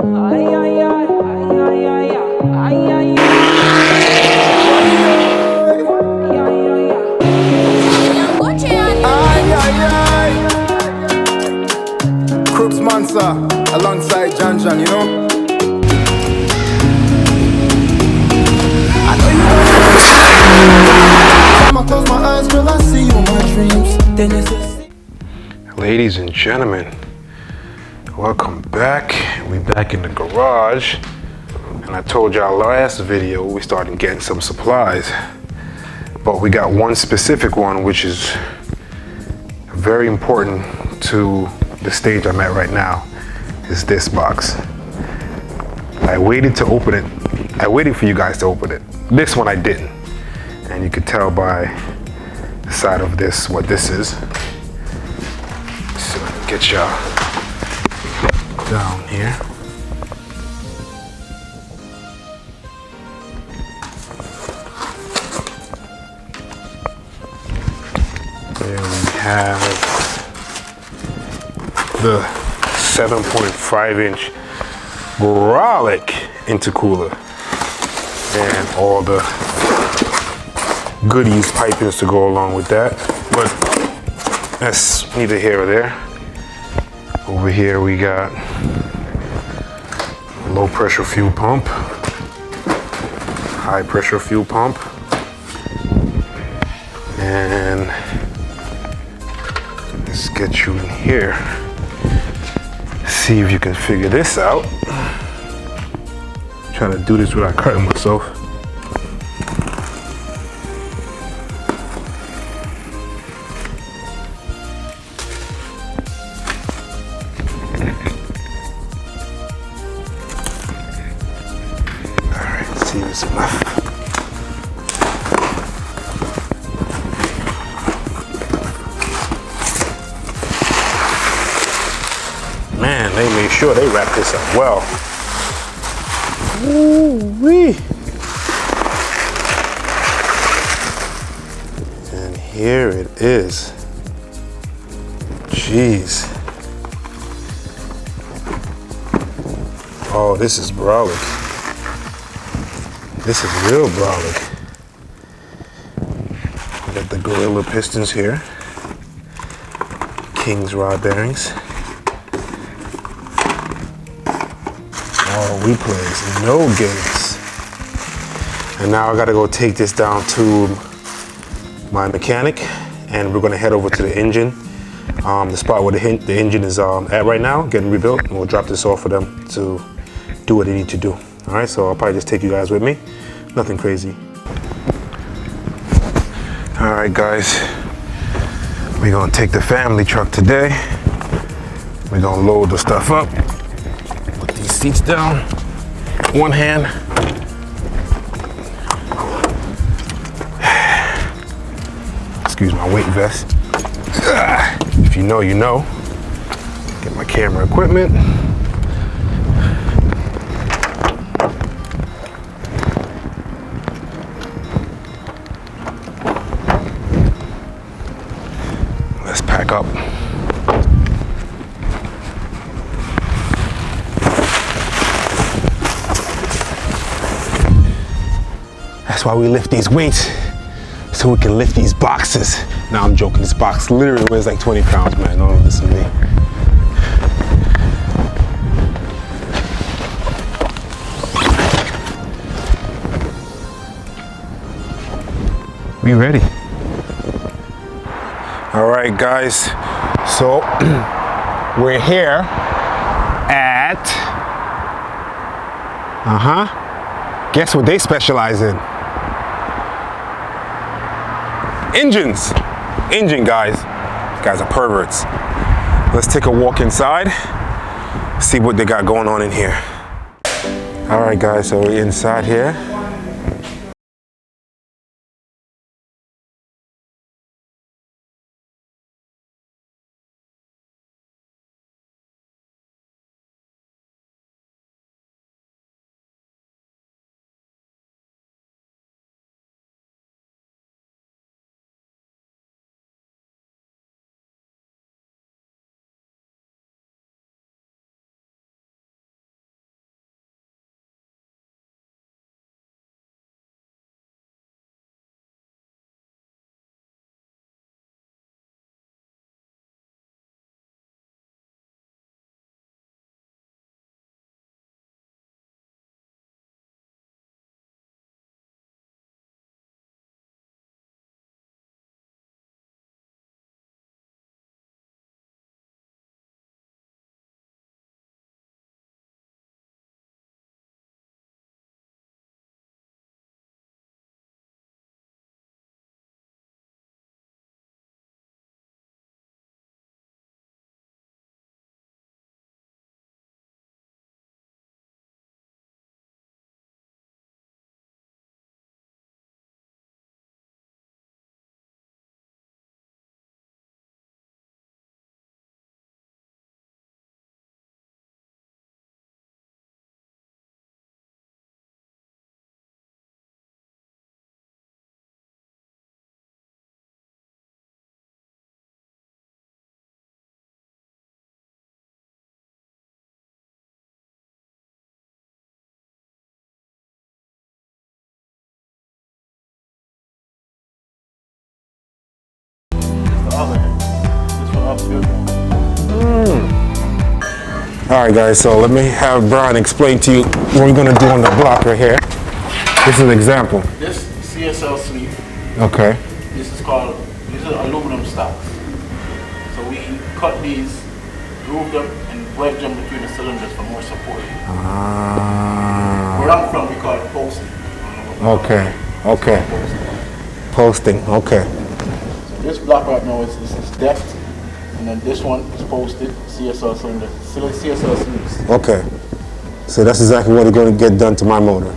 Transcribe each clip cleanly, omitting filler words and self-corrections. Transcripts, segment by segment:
Ay, ay, ay, ay, ay, ay, ay, ay, ay, Crooks Mansa alongside Jan Jan, you know? I know you I'ma close my eyes, girl, I see you in my dreams. Then it's Ladies and gentlemen, welcome back. We back in the garage. And I told y'all last video we started getting some supplies. But we got one specific one which is very important to the stage I'm at right now, is this box. I waited to open it. I waited for you guys to open it. This one I didn't. And you could tell by the side of this what this is. So let me get y'all down here. There we have the 7.5-inch Brolic intercooler and all the goodies, pipings to go along with that. But that's neither here or there. Over here we got a low pressure fuel pump, high pressure fuel pump, and let's get you in here. See if you can figure this out. Trying to do this without cutting myself. Alright, let's see if it's enough. Man, they made sure they wrapped this up well. Ooh-wee. And here it is. Jeez. Oh, this is Brolic. This is real Brolic. We got the Gorilla pistons here. King's rod bearings. Oh, we play no games. And now I gotta go take this down to my mechanic, and we're gonna head over to the engine, the spot where the engine is at right now, getting rebuilt, and we'll drop this off for them to do what they need to do. All right, so I'll probably just take you guys with me. Nothing crazy. All right, guys, we're gonna take the family truck today. We're gonna load the stuff up. Put these seats down, one hand. Excuse my weight vest. If you know, you know. Get my camera equipment. Let's pack up. That's why we lift these weights, so we can lift these boxes. Now I'm joking, this box literally weighs like 20 pounds, man. Don't listen to me. We ready? All right, guys. So we're here at, guess what they specialize in? Engines. Engine guys. These guys are perverts. Let's take a walk inside, see what they got going on in here. All right, guys, so we're inside here. All right, guys, so let me have Brian explain to you what we're gonna do on the block right here. This is an example. This CSL sleeve, Okay. these are aluminum stocks. So we cut these, groove them, and wedge them between the cylinders for more support. Where I'm from, we call it posting. Okay, okay. Posting, okay. So this block right now is decked, and then this one is posted, CSL cylinder, CSL sleeves. Okay. So that's exactly what we're going to get done to my motor,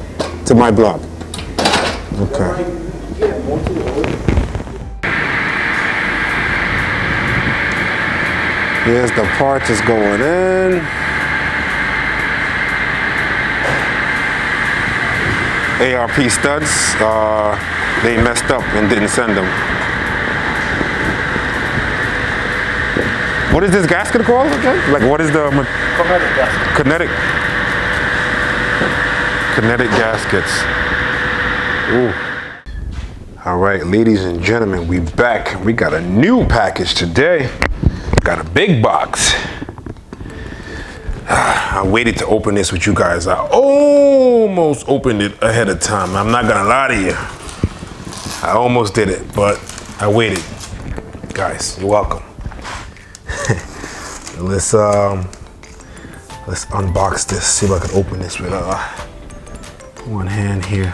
to my block. Okay. Here's the part that's going in. ARP studs, they messed up and didn't send them. What is this gasket called again? Like what is the Kinetic gasket. Kinetic gaskets. Ooh. All right, ladies and gentlemen, we back. We got a new package today. Got a big box. I waited to open this with you guys. I almost opened it ahead of time. I'm not gonna lie to you. I almost did it, but I waited. Guys, you're welcome. Let's unbox this. See if I can open this with one hand here.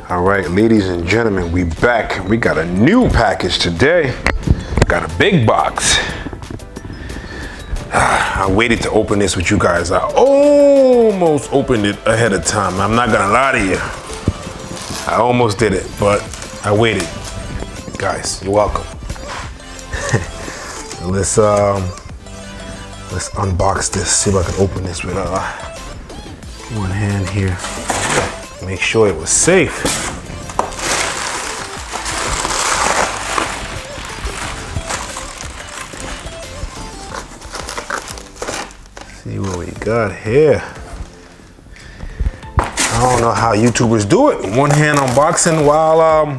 All right, ladies and gentlemen, we back. We got a new package today. Got a big box. I waited to open this with you guys. I almost opened it ahead of time. I'm not gonna lie to you. I almost did it, but I waited. Guys, you're welcome. Let's unbox this. See if I can open this with one hand here. Make sure it was safe. See what we got here. I don't know how YouTubers do it. One hand unboxing while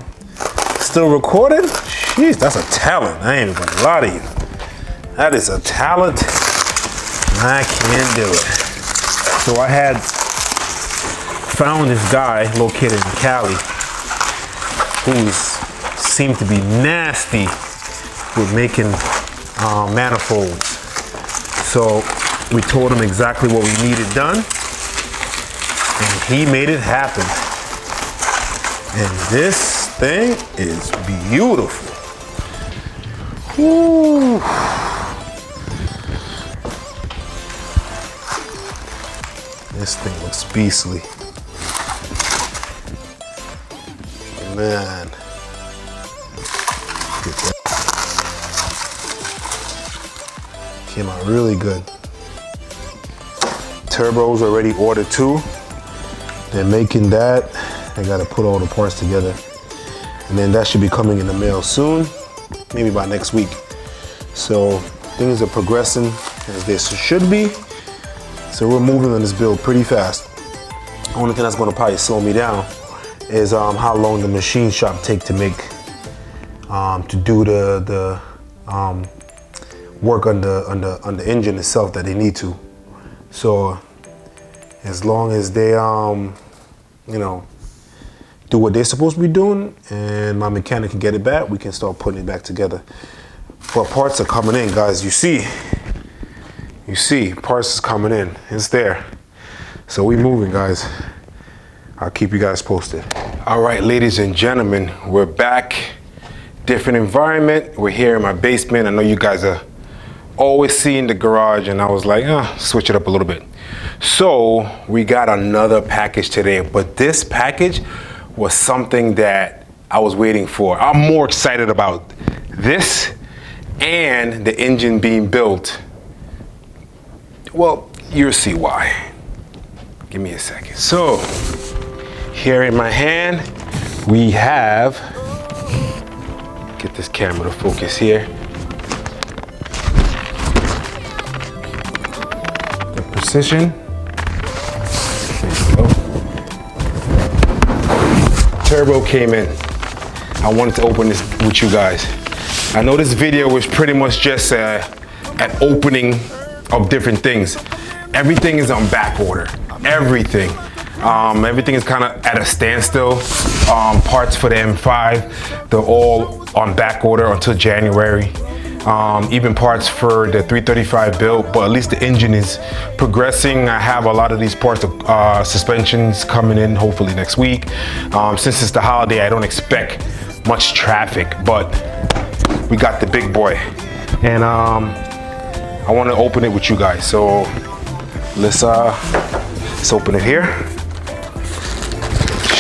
still recording. Jeez, that's a talent. I ain't even gonna lie to you. That is a talent. I can't do it. So I had found this guy located in Cali who seemed to be nasty with making manifolds. So we told him exactly what we needed done, and he made it happen. And this thing is beautiful. Woo. This thing looks beastly. Man. Came out really good. Turbo's already ordered too. They're making that. I gotta put all the parts together. And then that should be coming in the mail soon, maybe by next week. So things are progressing as they should be. So we're moving on this build pretty fast. Only thing that's gonna probably slow me down is how long the machine shop take to make, to do the work on the engine itself that they need to. So as long as they, you know, do what they're supposed to be doing and my mechanic can get it back, we can start putting it back together. But parts are coming in, guys. You see, parts is coming in. It's there. So we moving, guys. I'll keep you guys posted. All right, ladies and gentlemen, we're back. Different environment. We're here in my basement. I know you guys are always seeing the garage, and I was like, switch it up a little bit. So we got another package today, but this package was something that I was waiting for. I'm more excited about this and the engine being built. Well, you'll see why. Give me a second. So here in my hand, we have, get this camera to focus here. The precision. There you go. Turbo came in. I wanted to open this with you guys. I know this video was pretty much just an opening of different things. everything is on back order. Everything. Everything is kind of at a standstill. Parts for the M5, they're all on back order until January. Even parts for the 335 build, but at least the engine is progressing. I have a lot of these parts of suspensions coming in hopefully next week. Since it's the holiday, I don't expect much traffic, but we got the big boy. And I want to open it with you guys. So let's open it here.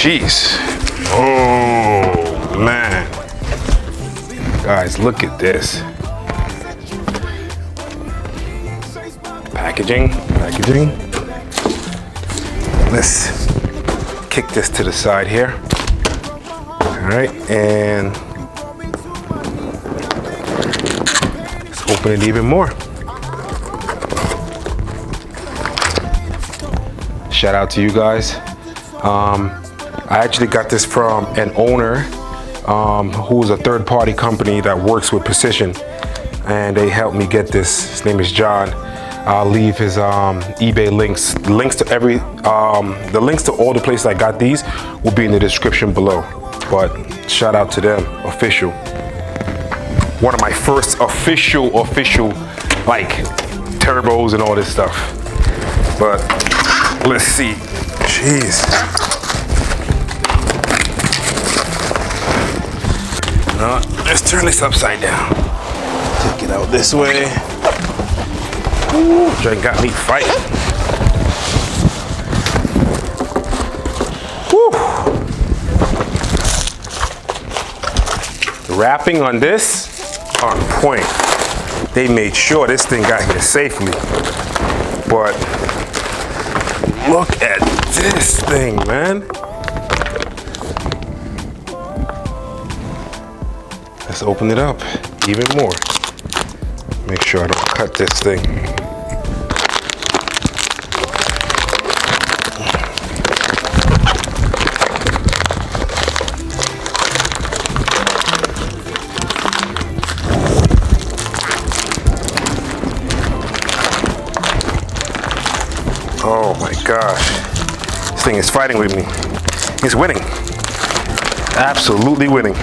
Jeez. Oh man. Guys, look at this. Packaging. Let's kick this to the side here. All right, and let's open it even more. Shout out to you guys. I actually got this from an owner who's a third-party company that works with Precision, and they helped me get this. His name is John. I'll leave his eBay links. The links to all the places I got these will be in the description below. But shout out to them, official. One of my first official like turbos and all this stuff. But let's see. Jeez. Let's turn this upside down. Take it out this way. Ooh, Jay got me fighting. Woo. The wrapping on this, on point. They made sure this thing got here safely. But look at this thing, man. Let's open it up even more. Make sure I don't cut this thing. Oh my gosh. This thing is fighting with me. It's winning. Absolutely winning.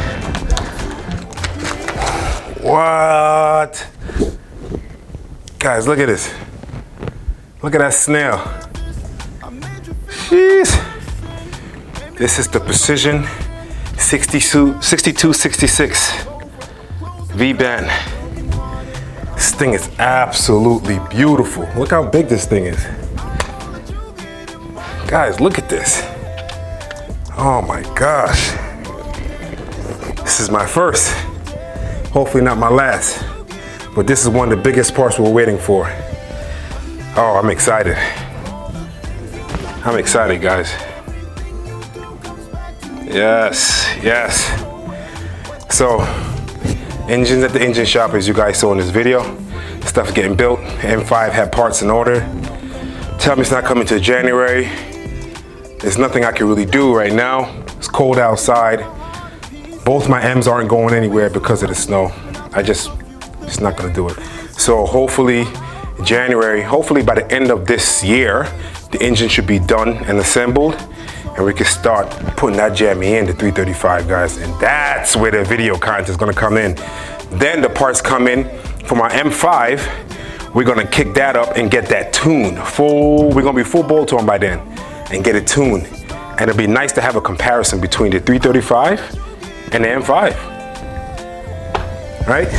What? Guys, look at this. Look at that snail. Jeez. This is the Precision 6266 V-band. This thing is absolutely beautiful. Look how big this thing is. Guys, look at this. Oh my gosh. This is my first. Hopefully not my last. But this is one of the biggest parts we're waiting for. Oh, I'm excited. I'm excited, guys. Yes, yes. So, engines at the engine shop, as you guys saw in this video. Stuff getting built. M5 had parts in order. Tell me it's not coming to January. There's nothing I can really do right now. It's cold outside. Both my M's aren't going anywhere because of the snow. It's not gonna do it. So hopefully January, hopefully by the end of this year, the engine should be done and assembled, and we can start putting that jammy in the 335, guys. And that's where the video content is gonna come in. Then the parts come in for my M5. We're gonna kick that up and get that tuned. We're gonna be full bolt on by then and get it tuned. And it'll be nice to have a comparison between the 335 and the M5. Right?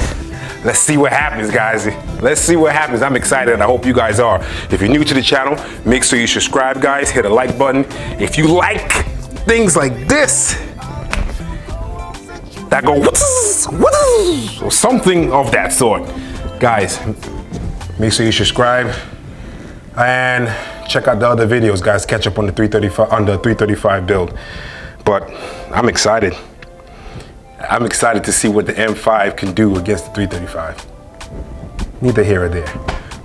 Let's see what happens, guys. Let's see what happens. I'm excited, and I hope you guys are. If you're new to the channel, make sure you subscribe, guys. Hit a like button. If you like things like this, that go or something of that sort, guys, make sure you subscribe and check out the other videos, guys. Catch up on the 335 build. But I'm excited. I'm excited to see what the M5 can do against the 335. Neither here or there.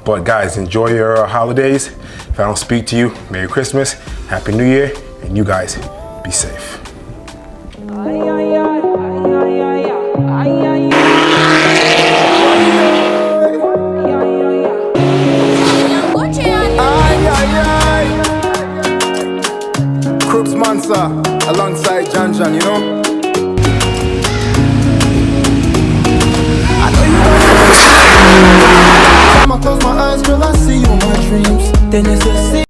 But guys, enjoy your holidays. If I don't speak to you, Merry Christmas, Happy New Year, and you guys be safe. Ay, Mansa, alongside Jan Jan, you know? I know you want to. Time I close my eyes, girl, I see you in my dreams. Then it's a